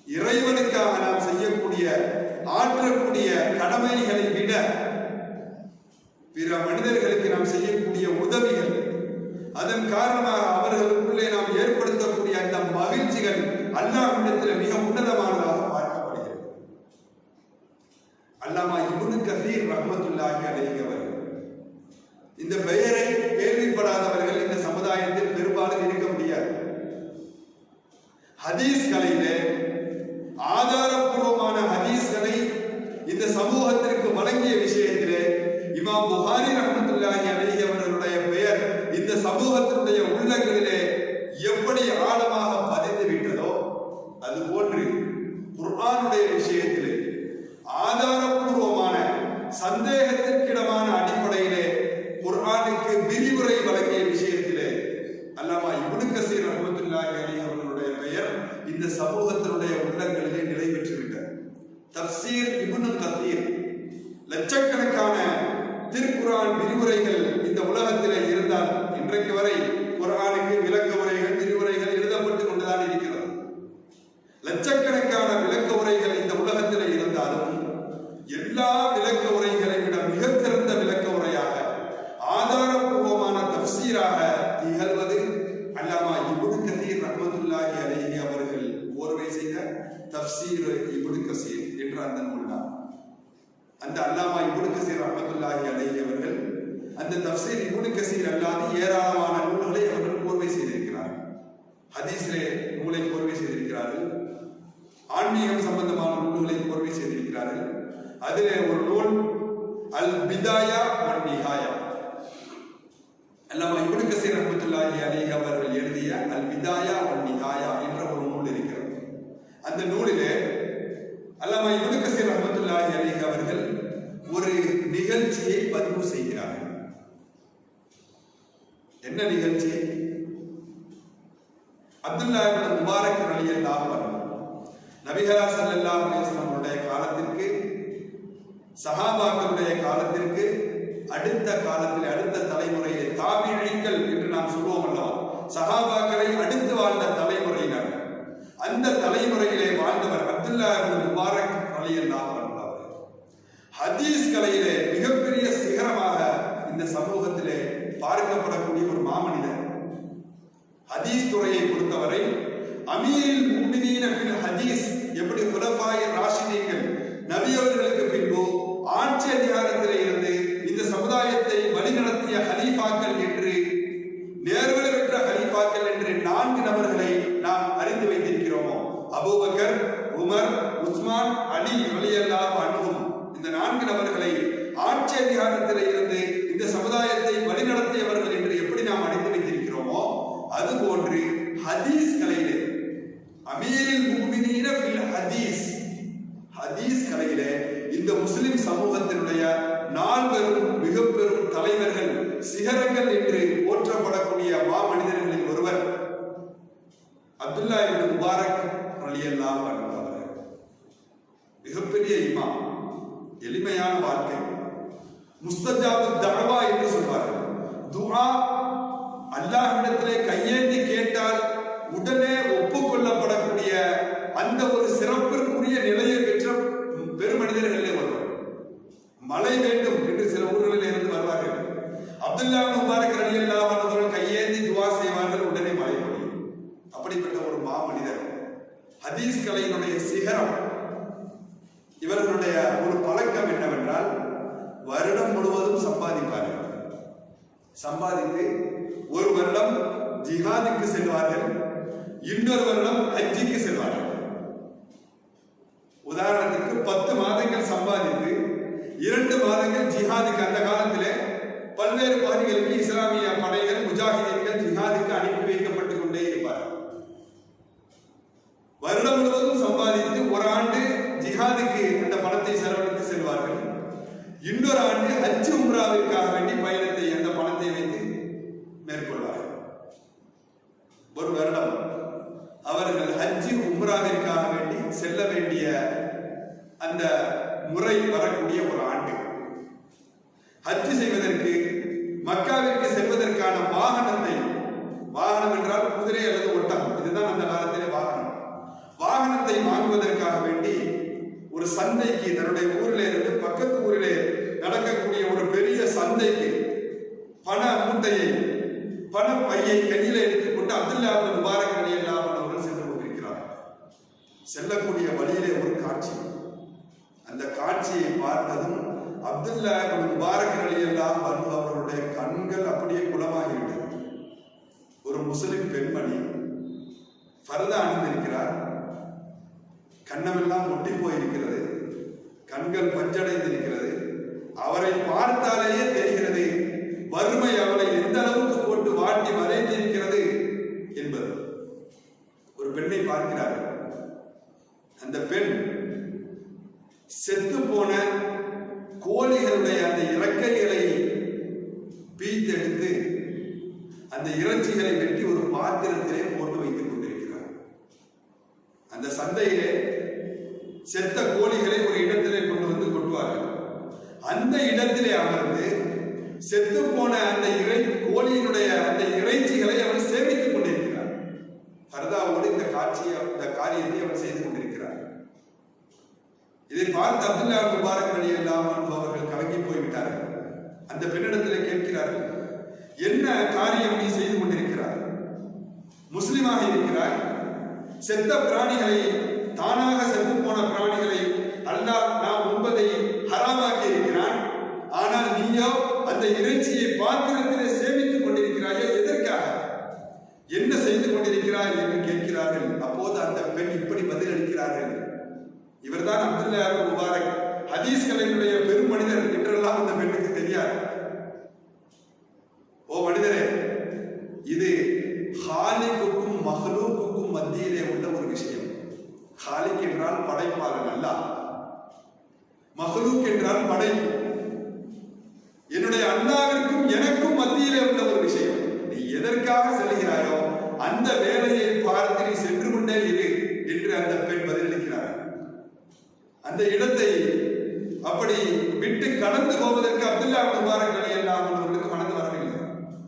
இறைவனுக்காக நாம் செய்யக்கூடிய ஆற்றக்கூடிய கடமைகளை விட பிற மனிதர்களுக்கு நாம் செய்யக்கூடிய உதவிகள், அதன் காரணமாக அவர்களுக்குள்ளே நாம் ஏற்படுத்தக்கூடிய அந்த மகிழ்ச்சிகள் அல்லாஹ்விடத்தில் மிக உன்னதமானதாக பார்க்கப்படுகிறது. அல்லாமா இப்னு கஸீர் ரஹ்மத்துல்லாஹி அலைஹி அவர்கள், இந்த பெயரை கேள்விப்படாதவர்கள் இந்த சமுதாயத்தில் பெரும்பாலும் இருக்க முடியாது. ஹதீஸ் கலையிலே ஆதாரபூர்வமான ஹதீஸ்களை இந்த சமூகத்திற்கு வழங்கிய விஷயத்திலே இமாம் புகாரி ரஹ்மத்துல்லாஹி அலைஹி அவர்களுடைய பெயர் இந்த சமூகத்தினுடைய உள்ளங்களிலே எப்படி ஆழமாக பதிந்து விட்டதோ, அது போன்று குர்ஆனுடைய விஷயத்திலே ஆதாரபூர்வமான சந்தேகத்திற்கிடமான அடிப்படையிலே குர்ஆனுக்கு விரிவுரை வழங்கிய விஷயத்திலே அல்லாமா இப்னு கஸீர் ரஹ்மத்துல்லாஹி அலைஹி அவர்களுடைய பெயர் இந்த சமூகத்தினுடைய உள்ளங்களிலே நிலை பெற்றுவிட்டது. தஃப்சீர் இப்னு கஸீர், லட்சக்கணக்கான திருக்குர்ஆன் விரிவுரைகள் இந்த உலகத்திலே இருந்தால் இன்றைக்கு வரை குர்ஆனுக்கு விளக்க உரைகள் விரிவுரைகள் எழுதப்பட்டு கொண்டுதான் இருக்கிறது. லட்சக்கணக்கான விளக்க உரைகள் இந்த உலகத்திலே இருந்தாலும் எல்லா விளக்க உரைகளை விட மிகச்சிறந்த விளக்க உரையாக ஆதாரபூர்வமான தஃப்சீராக திகழ்வது அல்லாமா இப்னு கஸீர் ரஹ்மத்துல்லாஹி அலைஹி அவர்கள் ஓர்வை செய்த தஃப்சீர் இப்னு கஸீர் என்ற அந்த நூல்தான். அந்த அல்லாமா இப்னு கஸீர் ரஹ்மத்துல்லாஹி அலைஹி அவர்கள் அந்த தஃப்சீர் இப்னு கஸீர் அல்லாது ஏராளமான நூல்களை அவர்கள் கோர்வை செய்திருக்கிறார்கள். ஹதீஸிலே நூலை கோர்வை செய்திருக்கிறார்கள், ஆன்மீகம் சம்பந்தமான நூல்களை கோர்வை செய்திருக்கிறார்கள். அதிலே ஒரு நூல் அல் பிதாயா வன் நிஹாயா, அல்லாமா இப்னு கஸீர் ரஹ்மத்துல்லாஹி அலைஹி அவர்கள் எழுதிய அல் பிதாயா வன் நிஹாயா என்ற ஒரு நூல் இருக்கிறது. அந்த நூலிலே அல்லாமா இப்னு கஸீர் ரஹ்மத்துல்லாஹி அலைஹி அவர்கள் ஒரு நிகழ்ச்சியை பதிவு செய்கிறார்கள். என்ன நிகழ்ச்சி? அப்துல்லா இப்னு முபாரக் ரலியல்லாஹு அன்ஹு நபிகள் ஸல்லல்லாஹு அலைஹி வஸல்லம் காலத்திற்கு, சஹாபாக்களுடைய காலத்திற்கு அடுத்த காலத்தில் அடுத்த தலைமுறையிலே தாபிஈன்கள் என்று நாம் சொல்வோம் அல்லவா, சஹாபாக்களை அடுத்து வாழ்ந்த தலைமுறையினர், அந்த தலைமுறையிலே வாழ்ந்தவர் அப்துல்லா இப்னு முபாரக் ரலியல்லாஹு அன்ஹு. ஹதீஸ் கலையிலே மிகப்பெரிய சிகரமாக இந்த சமூகத்திலே பார்க்கப்படக்கூடிய ஒரு மாமனிதர். ஹதீஸ் துறையை பொறுத்தவரை அமீருல் முஃமினீன ஃபில் ஹதீஸ், எப்படி குலஃபாய ராஷிதீன்கள் நபி அவர்களுக்கு பின்பு ஆட்சி அதிகாரத்திலே இருந்து இந்த சமுதாயத்தை வழிநடத்திய ஹலீஃபாக்கள் என்று, நேர்வழி பெற்ற ஹலீஃபாக்கள் என்று 4 நபர்களை நாம் அறிந்து வைத்திருக்கிறோமோ, அபூபக்கர், உமர், உஸ்மான், அலி ரலியல்லாஹு அன்ஹும், இந்த 4 நபர்களை ஆட்சி அதிகாரத்திலே இருந்து இந்த சமுதாயத்தை வழிநடத்தியவர்கள் என்று எப்படி நாம் அறிந்து வைத்திருக்கிறோமோ, அதுபோன்று ஹதீஸ் கலையிலே அமீருல் முஃமினீன ஃபில் ஹதீஸ், ஹதீஸ் கலையிலே இந்த முஸ்லிம் சமூகத்தினுடைய 4 மிக பெரும் தலைவர்கள், சிகரங்கள் என்று போற்றப்படக்கூடிய மாமனிதர்களில் ஒருவர் அப்துல்லா இப்னு முபாரக் ரலியல்லாஹு அன்ஹு. மிகப்பெரிய இமாம், எளிமையான வாழ்க்கை, முஸ்தஜாபு தஅவா என்று சொல்வார்கள். துஆ அல்லாஹ்விடத்திலே கையேந்தி கேட்டால் உடனே ஒப்புக்கொள்ளப்படக்கூடிய அந்த ஒரு சிறப்பிற்குரிய நிலையை பெற்ற பெருமனிதர்களே ஒருவர். மழை வேண்டும் என்று சில ஊர்களில் இருந்து வருவார்கள். அப்துல்லா இப்னு முபாரக் ரலியல்லாஹு அன்ஹு அவர்கள் கையேந்தி துஆ செய்வார்கள், உடனே மழை பொழியும். அப்படிப்பட்ட ஒரு மாமனிதர், ஹதீஸ் கலையினுடைய சிகரம். இவர்களுடைய ஒரு பழக்கம் என்னவென்றால், வருடம் முழுவதும் சம்பாதிப்பார்கள். சம்பாதித்து ஒரு வருடம் ஜிஹாதுக்கு செல்வார்கள், இன்னொரு வருடம் ஹஜ்ஜிக்கு செல்வார்கள். உதாரணத்துக்கு 10 மாதங்கள் சம்பாதித்து 2 மாதங்கள் ஜிஹாதுக்கு, அந்த காலத்திலே பல்வேறு பகுதிகளுக்கு இஸ்லாமிய படைகள் முஜாஹிதீன்கள் ஜிஹாதுக்கு அனுப்பி வைக்கப்பட்டுக் கொண்டே இருப்பார்கள். வருடம் முழுவதும் சம்பாதித்து ஒரு ஆண்டு ஜிஹாதுக்கு அந்த பணத்தை செலவழித்து செல்வார்கள், இன்னொரு ஆண்டு ஹஜ் உம்ராவிற்காக வேண்டி பயணத்தை அந்த பணத்தை வைத்து மேற்கொள்வார்கள். ஒரு வருடம் அவர்கள் ஹஜ் உம்ராவிற்காக வேண்டி செல்ல வேண்டிய அந்த முறை வரக்கூடிய ஒரு ஆண்டு. ஹஜ் செய்வதற்கு மக்காவிற்கு செல்வதற்கான வாகனத்தை, வாகனம் என்றால் குதிரை அல்லது ஒட்டகம், இதுதான் அந்த காலத்திலே வாகனம். வாகனத்தை வாங்குவதற்காக வேண்டி ஒரு சந்தைக்கு, தன்னுடைய ஊரிலே இருந்து பக்கத்து ஊரிலே நடக்கக்கூடிய ஒரு பெரிய சந்தைக்கு பண மூட்டையை, பண பையை கையில எடுத்துக்கொண்டு அப்துல்லா இப்னு முபாரக் ரலியல்லாஹு அன்ஹு அவர்கள் சென்று கொண்டிருக்கிறார். செல்லக்கூடிய வழியிலே ஒரு காட்சி. அந்த காட்சியை பார்த்ததும் அப்துல்லா இப்னு முபாரக் ரலியல்லாஹு அன்ஹு அவர்களுடைய கண்கள் அப்படியே குளமாகிவிட்டது. ஒரு முஸ்லிம் பெண்மணி ஃபர்தா அணிந்திருக்கிறார், கண்ணமெல்லாம் ஒட்டி போயிருக்கிறது, கண்கள் பஞ்சடைந்திருக்கிறது. அவரை பார்த்தாலேயே தெரிகிறது வறுமை அவளை எந்த அளவுக்கு போட்டு வாட்டி வரைந்திருக்கிறது என்பது. ஒரு பெண்ணை பார்க்கிறார்கள். அந்த பெண் செத்து போன கோழிகளுடைய அந்த இறக்கைகளை பீத்தெடுத்து அந்த இறைச்சிகளை வெட்டி ஒரு பாத்திரத்திலே போட்டு வைத்துக் கொண்டிருக்கிறார். அந்த சந்தையிலே செத்த கோழிகளை ஒரு இடத்திலே கொண்டு வந்து கொட்டுவார்கள். அந்த இடத்திலே அமர்ந்து செத்து போன அந்த கோழியினுடைய அந்த இறைச்சிகளை அவர் சேமித்துக் கொண்டிருக்கிறார். ஃபர்தாவோடு இந்த காரியத்தை அவர் செய்து கொண்டிருக்கிறார். இதை பார்த்து அப்துல்லா இப்னு முபாரக் ரலியல்லாஹு அன்ஹு அவர்கள் கலங்கி போய்விட்டார்கள். அந்த பெண்ணிடத்திலே கேட்கிறார்கள், என்ன காரியம் நீ செய்து கொண்டிருக்கிறாய்? முஸ்லிமாக இருக்கிறாய், செத்த பிராணிகளை, தானாக செத்து போன பிராணிகளை அல்லாஹ் நாம் உண்பதை ஹராமாக்கி இருக்கிறான். ஆனால் நீயோ அந்த இறைச்சியை பாத்திரத்திலே சேமித்துக் கொண்டிருக்கிறாயே, எதற்காக? என்ன செய்து கொண்டிருக்கிறாய் என்று கேட்கிறார்கள். அப்போது அந்த பெண் இப்படி பதில் அளிக்கிறார்கள். இவர்தான் அப்துல்லா இப்னு முபாரக், ஹதீஸ் கலையினுடைய பெரும் மனிதர் என்றெல்லாம் அந்த பெண்ணுக்கு தெரியாது. ஓ மனிதரே, இது ஹாலிக்குக்கும் மஹ்லூக்குக்கும் மத்தியிலே உள்ள ஒரு விஷயம். ஹாலிக் என்றால் படைப்பாளன் அல்லாஹ், மஹ்லூக் என்றால் படைப்பு. என்னுடைய அல்லாஹ்விற்கும் எனக்கும் மத்தியிலே உள்ள ஒரு விஷயம். நீ எதற்காக செல்கிறாயோ அந்த வேலையை பார்த்து நீ சென்று கொண்டே இரு என்று அந்த பெண் பதிலளிக்கிறார். அந்த இடத்தை அப்படி விட்டு கடந்து போவதற்கு அப்துல்லா இப்னு முபாரக் ரலியல்லாஹு அன்ஹு அவர்களுக்கு மனது வரவில்லை.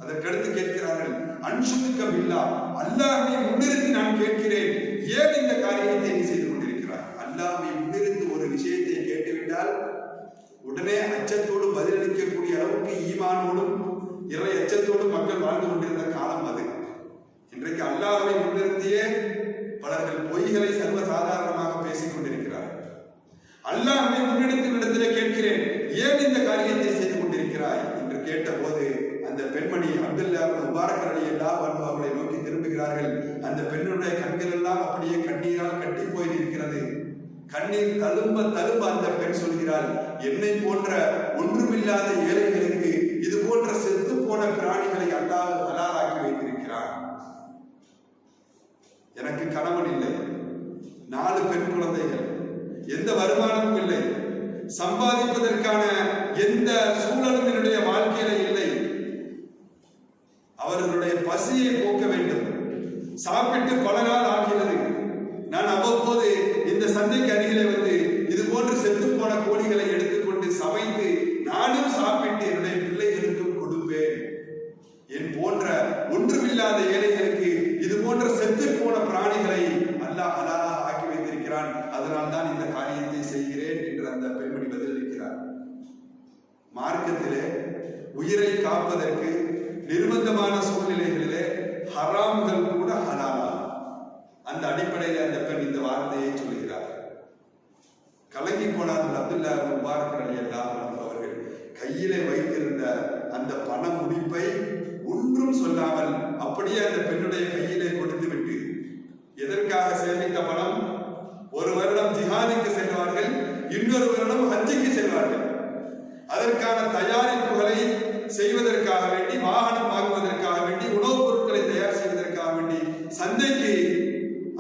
அதற்கடுத்து கேட்கிறார்கள், அன்ஷுதுக பில்லாஹ், அல்லாஹ்வை முன்னிறுத்தி நான் கேட்கிறேன், ஏன் இந்த காரியத்தை நீ செய்து கொண்டிருக்கிறாய்? அல்லாஹ்வை முன்னிறுத்தி ஒரு விஷயத்தை கேட்டுவிட்டால் உடனே அச்சத்தோடு பதிலளிக்கக்கூடிய அளவுக்கு ஈமானோடும் இறை அச்சத்தோடும் மக்கள் வாழ்ந்து கொண்டிருந்த காலம் அது. இன்றைக்கு அல்லாஹ்வை முன்னிறுத்தியே பலர்கள் பொய்களை சர்வசாதாரணமாக பேசிக் கொண்டிருக்கிறார்கள். அல்லாஹ்வை முன்னிறுத்தும் இடத்திலே கேட்கிறேன், ஏன் இந்த காரியத்தை செய்து கொண்டிருக்கிறாய் என்று கேட்டபோது அந்த பெண்மணி அப்துல்லா இப்னு முபாரக் ரலியல்லாஹு அன்ஹு அவர்களை நோக்கி திரும்புகிறார்கள். அந்த பெண்ணுடைய கண்கள் எல்லாம் அப்படியே கண்ணீரால் கட்டி போயிருக்கிறது. கண்ணீர் தழும்ப தழும்ப அந்த பெண் சொல்கிறாள், என்னை போன்ற ஒன்றுமில்லாத ஏழைகளுக்கு இது போன்ற செத்து போன பிராணிகளை அல்லாஹ் ஹலாலாக்கி வைத்திருக்கிறான். எனக்கு கணவன் இல்லை, 4 பெண் குழந்தைகள், எந்த வருமானமும் இல்லை, சம்பாதிப்பதற்கான எந்த சூழலும் என்னுடைய வாழ்க்கையில இல்லை. அவர்களுடைய பசியை போக்க வேண்டும். சாப்பிட்டு பல நாள் ஆகிறது. நான் அவ்வப்போது இந்த சந்தைக்கு அருகிலே வந்து இது போன்று செத்து போன கோழிகளை எடுத்துக்கொண்டு சமைத்து நானும் சாப்பிட்டு என்னுடைய பிள்ளைகளுக்கும் கொடுப்பேன். என் போன்ற ஒன்றுமில்லாத ஏழைகளுக்கு இது போன்ற செத்து போன பிராணிகளை அல்லாஹ் ஹலாலாக ஆக்கி வைத்திருக்கிறான். அதனால் தான் இந்த காரியத்தை செய்கிறேன் என்று அந்த பெண்மணி பதிலளிக்கிறார். மார்க்கத்திலே உயிரை காப்பதற்கு நிர்பந்தமான சூழ்நிலைகளிலே ஹராம்கள் கூட ஹலாலாகும். அந்த அடிப்படையில் அந்த பெண் இந்த வார்த்தையை சொல்கிறார். கலங்கி போனார்கள் அப்துல்லா இப்னு முபாரக் ரலியல்லாஹு அன்ஹு அவர்கள் கையிலே வைத்திருந்த அந்த பண முடிப்பை ஒன்றும் சொல்லாமல் அப்படியே அந்த பெண்ணுடைய கையிலே கொடுத்து விட்டு, எதற்காக சேமித்த பணம்? ஒரு வருடம் ஜிஹாதுக்கு செல்வார்கள், இன்னொரு வருடம் ஹஜ்ஜுக்கு செல்வார்கள். அதற்கான தயாரிப்புகளை செய்வதற்காக வேண்டி, வாகனம் வாங்குவதற்காக வேண்டி, உணவுப் பொருட்களை தயார் செய்வதற்காக வேண்டி சந்தைக்கு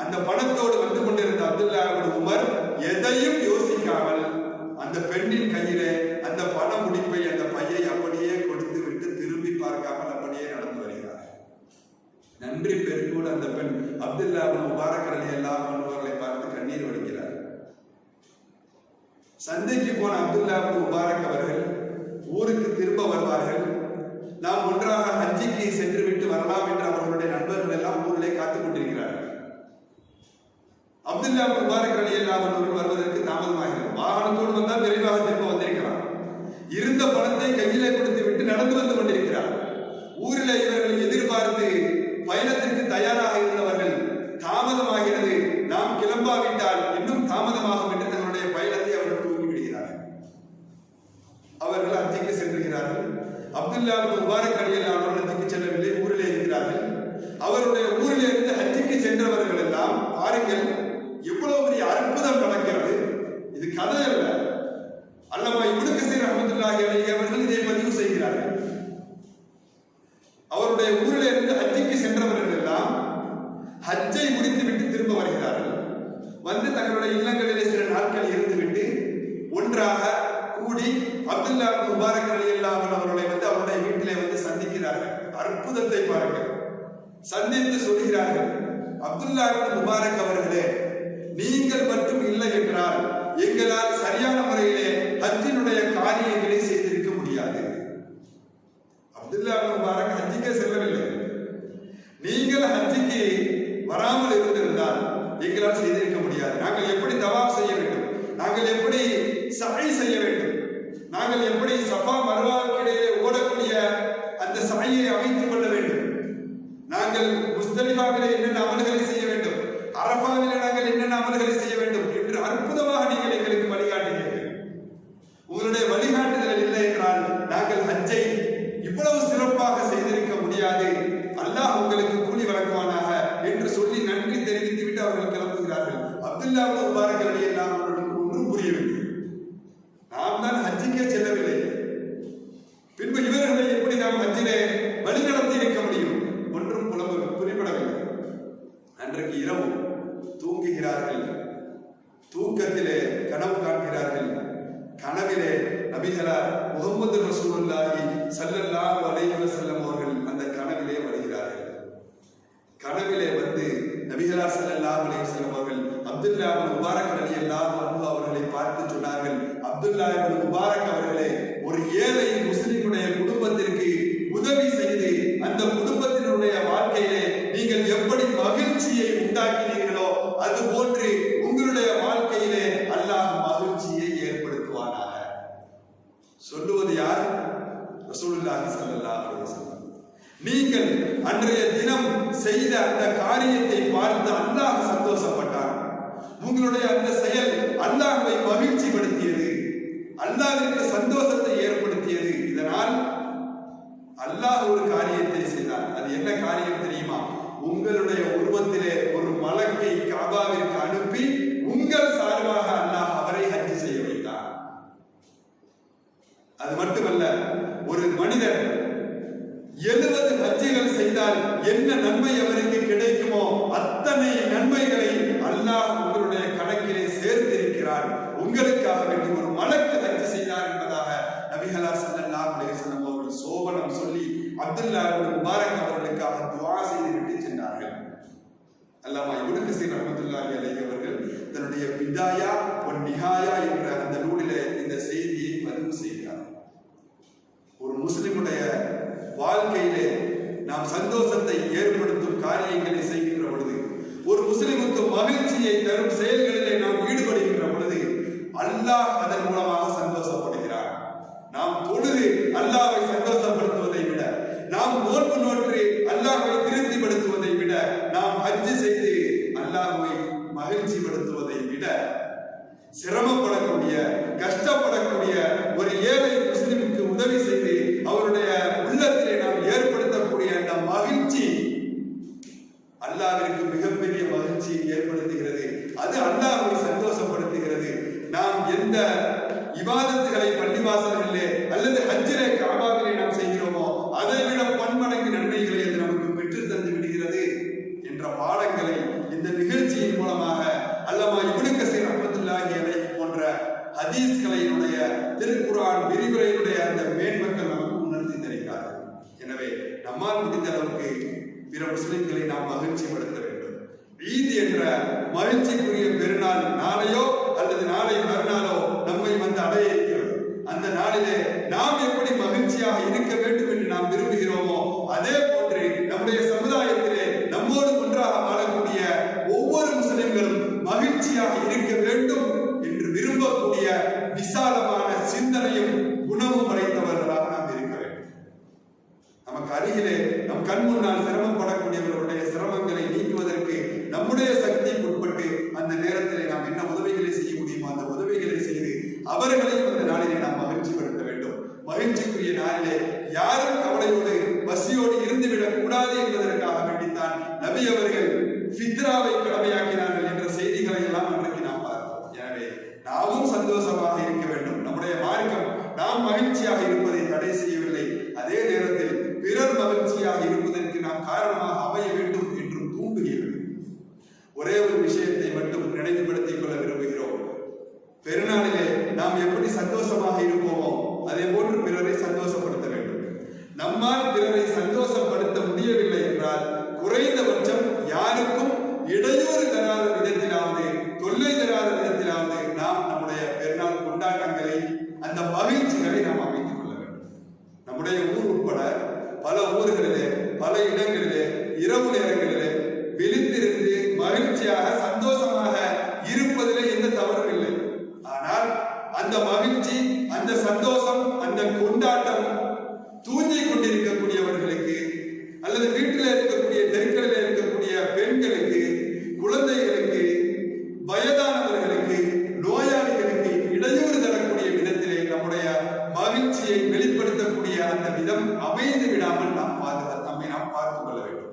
அந்த பணத்தோடு வந்து கொண்டிருந்த அப்துல்லா இப்னு உமர் எதையும் யோசிக்காமல் அந்த பெண்ணின் கையிலே அந்த பண முடிப்பை, அந்த பையை அப்படியே கொடுத்து விட்டு திரும்பி பார்க்காமல் அப்படியே நடந்து வருகிறார். நன்றி பெருக்கூட அந்த பெண் அப்துல்லா இப்னு முபாரக் ரலியல்லாஹு அன்ஹு அவர்களை பார்த்து கண்ணீர் வடிக்கிறார். சந்தைக்கு போன அப்துல்லா இப்னு முபாரக் அவர்கள் ஊருக்கு திரும்ப வருவார்கள். நாம் ஒன்றாக ஹஜ்ஜிக்கு சென்று விட்டு வரலாம் என்று அவர்களுடைய நண்பர்கள் எல்லாம் ஊரிலே காத்துக் கொண்டிருக்கிறார்கள். அப்துல்லா இப்னு முபாரக் ரலியல்லாஹு அன்ஹு அவர்கள் வருவதற்கு தாமதமாகிறது. வாகனத்தோடு வந்தால் விரைவாக திரும்ப வந்திருக்கிறார். இருந்த பணத்தை கையிலே கொடுத்து விட்டு நடந்து வந்து கொண்டிருக்கிறார். ஊரில் இவர்கள் எதிர்பார்த்து பயணத்திற்கு தயாராக இருந்தவர்கள் தாமதமாகிறது, நாம் கிளம்பாவிட்டால் இன்னும் தாமதமாகும் என்று தங்களுடைய பயணத்தை அவர்கள் தூங்கி விடுகிறார்கள். அவர்கள் ஹஜ்ஜுக்கு சென்றுகிறார்கள். அப்துல்லா இப்னு முபாரக் ரலியல்லாஹு அன்ஹு ஹஜ்ஜுக்கு செல்லவில்லை, ஊரிலே இருக்கிறார்கள். அவருடைய ஊரிலே இருந்து ஹஜ்ஜுக்கு சென்றவர்கள் எல்லாம் பாருங்கள், எவ்வளவு பெரிய அற்புதம் நடக்கிறது. இது கதை அல்ல. அல்லமா இப்னு கஸீர் ரஹ்மத்துல்லாஹி அலைஹி அவர்கள் இதை பதிவு செய்கிறார்கள். அவருடைய ஊரிலே இருந்து ஹஜ்ஜுக்கு சென்றவர்கள் எல்லாம் ஹஜ்ஜை முடித்து விட்டு திரும்ப வருகிறார்கள். வந்து தங்களுடைய இல்லங்களிலே சில நாட்கள் இருந்துவிட்டு ஒன்றாக கூடி அப்துல்லா இப்னு முபாரக் ரலியல்லாஹு அன்ஹு அவர்களை வந்து அவருடைய வீட்டிலே வந்து சந்திக்கிறார்கள். அற்புதத்தை பாருங்கள். சந்தித்து சொல்கிறார்கள், அப்துல்லா இப்னு முபாரக் அவர்களே, நீங்கள் மட்டும் இல்லை என்றால் எங்களால் சரியான முறையிலே ஹஜ்ஜினுடைய காரியங்களை செய்திருக்க முடியாது. அப்துல்லா இப்னு முபாரக் ஹஜ்ஜுக்கே செல்லவில்லை. நீங்கள் ஹஜ்ஜுக்கு வராமல் இருந்திருந்தால் எங்களால் செய்திருக்க முடியாது. நாங்கள் எப்படி தவாப் செய்ய வேண்டும், நாங்கள் எப்படி சஅய் செய்ய வேண்டும், நாங்கள் எப்படி சஃபா மர்வாவுக்கு இடையே ஓடக்கூடிய அந்த சஅயை அமைத்துக் கொள்ள வேண்டும், நாங்கள் முஸ்தலிஃபாவிலே என்னென்ன அமல்களை செய்ய வேண்டும், அரஃபாவிலே நாங்கள் என்னென்ன அமல்களை செய்ய வேண்டும் என்று அற்புதமாக நீங்கள் எங்களுக்கு வழிகாட்டுகிறீர்கள். உங்களுடைய வழிகாட்டுதல் இல்லை என்றால் நாங்கள் ஹஜ்ஜை இவ்வளவு சிறப்பாக செய்திருக்க முடியாது. அல்லாஹ் உங்களுக்கு கூலி வழங்குவானாக என்று சொல்லி நன்றி தெரிவித்து விட்டு அவர்கள் கிளம்புகிறார்கள். அப்துல்லா இப்னு முபாரக் ரலியல்லாஹு அன்ஹு அவர்களுக்கு ஒன்றும் புரியவில்லை. நாம் தான் ஹஜ்ஜுக்கே செல்லவில்லை, பின்பு இவர்களை எப்படி நாம் ஹஜ்ஜிலே வழிநடத்தி இருக்க முடியும்? ஒன்றும் புரிபடவில்லை. அன்றைக்கு இரவு தூங்குகிறார்கள். தூக்கத்திலே கனவு காண்கிறார்கள். கனவிலே நபிகளார் முஹம்மது ரசூலுல்லாஹி ஸல்லல்லாஹு அலைஹி வஸல்லம் அவர்கள் அந்த கனவிலே வருகிறார்கள். கனவிலே வந்து நபிகளார் ஸல்லல்லாஹு அலைஹி வஸல்லம் அவர்கள் அப்துல்லா இப்னு முபாரக் ரலியல்லாஹு அன்ஹு அவர்களை பார்த்து சொன்னார்கள், அப்துல்லா இப்னு முபாரக் அவர்களே, ஒரு ஏழை முஸ்லிமுடைய குடும்பத்திற்கு உதவி செய்து அந்த குடும்பத்தினுடைய வாழ்க்கையிலே நீங்கள் எப்படி மகிழ்ச்சியை உண்டாக்கினீர்களோ அது போன்று உங்களுடைய வாழ்க்கையிலே அல்லாஹ் மகிழ்ச்சியை ஏற்படுத்துவானாக. சொல்லுவது யார்? ரசூலுல்லாஹி ஸல்லல்லாஹு அலைஹி வஸல்லம். நீங்கள் அன்றைய தினம் செய்த அந்த காரியத்தை பார்த்து அல்லாஹ் சந்தோஷப்பட்டார். உங்களுடைய அந்த செயல் அல்லாஹ்வை மகிழ்ச்சிப்படுத்தியது, அல்லாஹ்விற்கு சந்தோஷத்தை ஏற்படுத்தியது. இதனால் அல்லாஹ் ஒரு காரியத்தை செய்தார். அது என்ன காரியம் தெரியுமா? உங்களுடைய உருவத்திலே ஒரு மலக்கை காபாவிற்கு அனுப்பி உங்கள் சார்பாக அல்லாஹ் அவரை ஹஜ் செய்ய வைத்தார். அது மட்டுமல்ல, ஒரு மனிதர் 70 ஹஜ்ஜுகள் செய்தால் என்ன நன்மை அவருக்கு கிடைக்குமோ அத்தனை நன்மைகளை அல்லாஹ் உங்களுடைய கணக்கிலே சேர்த்திருக்கிறார். உங்களுக்காக வேண்டி ஒரு மலக்கு ஹஜ் செய்தார் என்பதாக நபிகளார் ஸல்லல்லாஹு அலைஹி வஸல்லம் அவர்கள் சோபனம் சொல்லி அப்துல்லா இப்னு முபாரக் அவர்களுக்காக துஆ செய்து விட்டு சென்றார்கள். அல்லாமா இப்னு கஸீர் ரஹ்மத்துல்லாஹி அலைஹி அவர்கள் தன்னுடைய பிதாயா வன் நிஹாயா என்ற அந்த நூலிலே இந்த செய்தியை பதிவு செய்கிறார். ஒரு முஸ்லிமுடைய வாழ்க்கையிலே நாம் சந்தோஷத்தை ஏற்படுத்தும் காரியங்களை செய்கின்ற பொழுது, ஒரு முஸ்லிமுக்கு மகிழ்ச்சியை தரும் செயல்களிலே நாம் ஈடுபடுகின்ற பொழுது அல்லாஹ் அதன் மூலமாக சந்தோஷப்படுகிறார். நாம் தொழுகை அல்லாஹ்வை சந்தோஷப்படுத்துவதை விட, நாம் நோன்பு நோற்று அல்லாஹ்வை திருப்திப்படுத்துவதை விட, நாம் ஹஜ் செய்து அல்லாஹ்வை மகிழ்ச்சிப்படுத்துவதை விட, சிரமப்படக்கூடிய கஷ்டப்படக்கூடிய ஒரு ஏழை முஸ்லிமுக்கு உதவி செய்து அவருடைய உள்ளத்திலே நாம் ஏற்படுத்தக்கூடிய அந்த மகிழ்ச்சி அல்லாஹ்விற்கு மிகப்பெரிய மகிழ்ச்சி ஏற்படுத்துகிறது. அது அல்லாஹ்வை சந்தோஷப்படுத்துகிறது. நாம் எந்த இபாதத்துகளை பள்ளிவாசல்களிலே அல்லது ஹஜ்ஜிலே கஅபாவிலே நாம் செய்கிறோமோ அதை விட பன்மடங்கு நன்மைகளை அது நமக்கு பெற்று தந்து விடுகிறது என்ற பாடங்களை இந்த நிகழ்ச்சியின் மூலமாக அல்லமா இப்னு கஸீர் ரஹ்மத்துல்லாஹி அலைஹி போன்ற ஹதீஸ்களினுடைய திருக்குர்ஆன் விரிவுரையினுடைய அந்த மேன்மக்கள் நமக்கு உணர்த்தி தருகிறார்கள். எனவே நம்மால் முடிந்த அளவுக்கு பிற முஸ்லிம்களை நாம் மகிழ்ச்சிப்படுத்த வேண்டும். ஈத் என்ற மகிழ்ச்சிக்குரிய பெருநாள் நாளையோ அல்லது நாளை மறுநாளோ நம்மை வந்து அடைய இருக்கிறது. அந்த நாளிலே நாம் எப்படி மகிழ்ச்சியாக இருக்க வேண்டும் என்று நாம் விரும்புகிறோமோ அதே போன்று நம்முடைய சமுதாயத்திலே நம்மோடு ஒன்றாக வாழக்கூடிய ஒவ்வொரு முஸ்லிம்களும் மகிழ்ச்சியாக இருக்க வேண்டும் என்று விரும்பக்கூடிய விசாலமான சிந்தனையும் குணமும் படைத்தவர்களாக நாம் இருக்க வேண்டும். நமக்கு அருகிலே நம் கண் முன்னால் சிரமப்படக்கூடியவர்களுடைய சிரமங்களை நீக்குவதற்கு நம்முடைய சக்திக்கு உட்பட்டு அந்த நேரத்திலே நாம் என்ன உதவிகளை செய்ய முடியுமோ அந்த உதவிகளை செய்து அவர்களையும் அந்த நாளிலே நாம் மகிழ்ச்சிப்படுத்த வேண்டும். மகிழ்ச்சிக்குரிய நாளிலே யாரும் கவலையோடு பசியோடு இருந்துவிடக் கூடாது என்பதற்காக வேண்டித்தான் நபி அவர்கள் ஃபித்ராவை கடமையாக்கினார்கள் என்ற செய்திகளை எல்லாம் இன்றைக்கு நாம் பார்த்தோம். எனவே நாமும் சந்தோஷமாக இருக்க வேண்டும். நம்முடைய மார்க்கம் நாம் மகிழ்ச்சியாக இருப்பதை தடை செய்யவில்லை. அதே நேரத்தில் பிறர் மகிழ்ச்சியாக இருப்பதற்கு நாம் காரணமாக அமைய வேண்டும் என்றும் தூண்டுகிறது. ஒரே ஒரு விஷயத்தை மட்டும் நினைவுபடுத்திக் கொள்ள விரும்புகிறோம். பெருநாளிலே நாம் எப்படி சந்தோஷமாக இருப்போமோ அதே போன்று பிறரை சந்தோஷப்படுத்த வேண்டும். நம்மால் பிறரை சந்தோஷப்படுத்த முடியவில்லை என்றால் குறைந்தபட்சம் யாருக்கும் இடையூறு தராத விதத்திலாவது தொல்லை தராத விதத்திலாவது நாம் நம்முடைய பெருநாள் கொண்டாட்டங்களை அந்த மகிழ்ச்சிகளை நாம் அமைத்துக் கொள்ள வேண்டும். நம்முடைய ஊர் உட்பட பல ஊர்களிலே பல இடங்களிலே இரவு நேரங்களிலே விழித்திருந்து மகிழ்ச்சியாக சந்தோஷமாக இருப்பதிலே எந்த தவறும் இல்லை. ஆனால் அந்த மகிழ்ச்சி அந்த சந்தோஷம் அந்த கொண்டாட்டம் தூங்கிக் கொண்டிருக்கக்கூடியவர்களுக்கு அல்லது வீட்டில் இருக்கக்கூடிய தெருக்களில் இருக்கக்கூடிய பெண்களுக்கு குழந்தைகளுக்கு வயதானவர்களுக்கு நோயாளிகளுக்கு இடையூறு தரக்கூடிய விதத்திலே நம்முடைய மகிழ்ச்சியை வெளிப்படுத்தக்கூடிய அந்த விதம் அமைந்து விடாமல் நாம் பார்த்துக் கொள்ள வேண்டும்.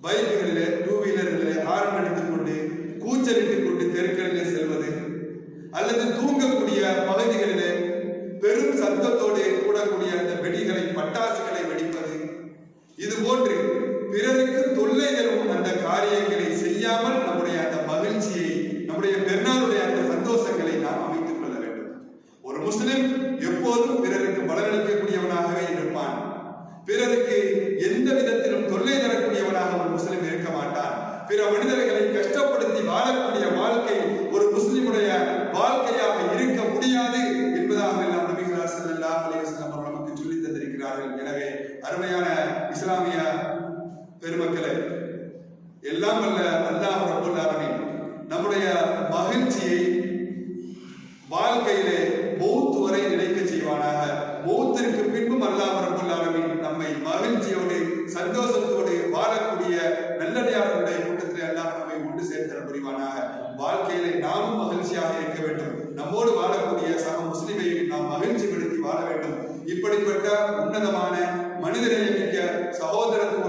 பைக்குகளிலே டூ வீலர்களிலே ஹார்ன் அடித்துக் கொண்டு கூச்சலிட்டுக் கொண்டு தெருக்களிலே செல்வது அல்லது தூங்கக்கூடிய பகுதிகளிலே பெரும் சத்தத்தோடு கூடக்கூடிய அந்த வெடிகளை பட்டாசுகளை வெடிப்பது இது போன்று பிறருக்கு தொல்லை தரும் அந்த காரியங்களை செய்யாமல் நம்முடைய அந்த மகிழ்ச்சியை நம்முடைய பெருநாளுடைய அந்த சந்தோஷங்களை நாம் அமைத்துக் கொள்ள வேண்டும். ஒரு முஸ்லிம் எப்போதும் பிறருக்கு பலனளிக்கக்கூடியவனாகவே இருப்பான். பிறருக்கு எந்த விதத்திலும் தொல்லை தரக்கூடியவனாக ஒரு முஸ்லிம் இருக்க மாட்டான். பிற மனிதர்களை கஷ்டப்படுத்தி வாழக்கூடிய வாழ்க்கை ஒரு முஸ்லிமுடைய வாழ்க்கையாக இருக்க முடியாது என்பதாக எல்லாம் நபிகள் ஸல்லல்லாஹு அலைஹி வஸல்லம் அவர்கள் நமக்கு சொல்லித் தந்திருக்கிறார்கள். எனவே அருமையான இஸ்லாமிய பெருமக்களே, எல்லாம் வல்ல அல்லாஹ் ரப்பல் ஆலமீன் நம்முடைய மகிழ்ச்சியை வாழ்க்கையிலே மௌத் வரை நிலைக்க செய்வானாக. மௌத்திற்கு பின்பும் அல்லாஹ் ரப்பல் ஆலமீன் நம்மை மகிழ்ச்சியோடு சந்தோஷத்தோடு வாழக்கூடிய நல்லடியார்களுடைய கூட்டத்திலே அல்லாஹ் நம்மை ஒன்று சேர்த்தல் புரிவானாக. வாழ்க்கையிலே நாமும் மகிழ்ச்சியாக இருக்க வேண்டும். நம்மோடு வாழக்கூடிய சக முஸ்லிமையும் நாம் மகிழ்ச்சிப்படுத்தி வாழ வேண்டும். இப்படிப்பட்ட உன்னதமான மனிதநேயமிக்க சகோதரத்துவ